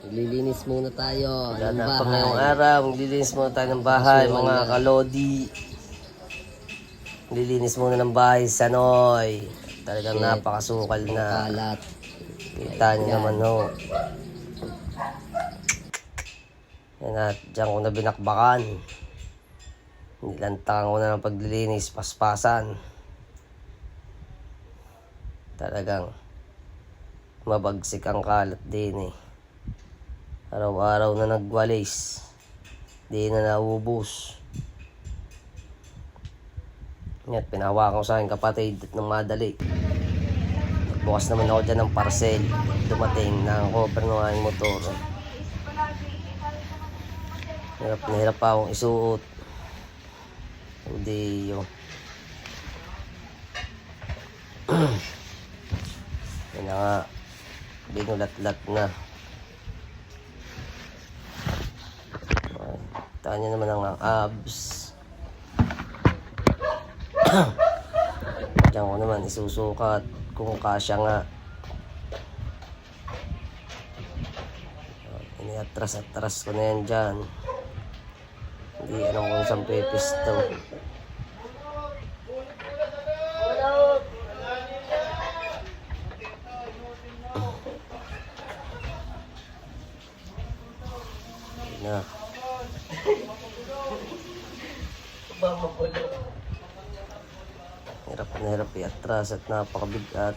Maglilinis muna tayo ng Wala pa bahay. ngayong araw, maglilinis muna tayo ng bahay, mga kalodi. Maglilinis muna ng bahay sa Noy. Talagang Shit. napakasukal na. Kalat. Kita nyo naman ho. Yan at dyan ko na binakbakan. Nilantakan ko na ng paglilinis, paspasan. Talagang mabagsik ang kalat din eh. Araw-araw na nagwalis. Di na naubos. Yan, pinahawakan ko sa akin kapatid at nang madali. Bukas naman ako dyan ng parcel. Dumating na ang cover ng aking motor. Hirap na hirap pa akong isuot. Hindi yun. Yan na nga. Binulat-lat na. Taan nyo naman ang abs. Diyan ko naman isusukat kung kasya nga. Iniatras-atras ko na yan dyan. Hindi alam kung saan pipisto. Na. Hirap na hirap i-atras at napakabigat.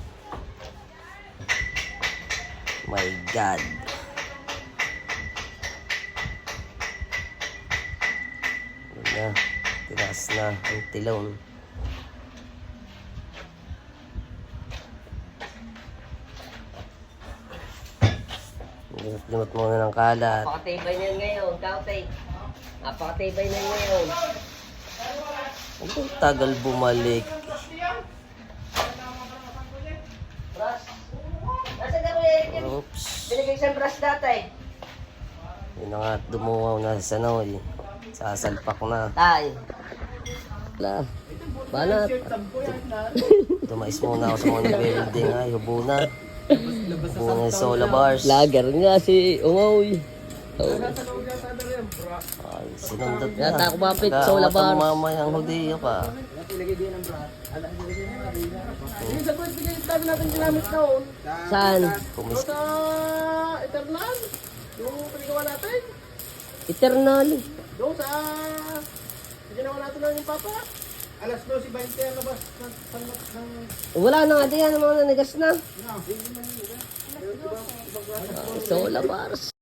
My God. Yun na. Tinaas na ang tilon. Limot muna ng kalat. Napakatibay na yan ngayon, Kautay. Napakatibay na yan ngayon. Ang tagal bumalik. Brush. Nasa garo yan? Oops. Binigay sa brush dati. Yun na nga, dumuwaw na sa Noy. Sasalpak na. Tay. Wala. Banat. Tumais muna ako sa mga building ay hubo na. Hubo na yung solar bars. Lager nga si Umoy. Oh. Ay, sinundot na. Yata ako mapit, solar bars. Mamayang hudiyo pa. Saan? Kumis Sa Eternal, yung pinagawa natin. Eternal. Doon sa ginawa natin lang yung papa. Alas 12:20 ang labas ng Wala na nga diyan, mga nanigas na. Solar bars.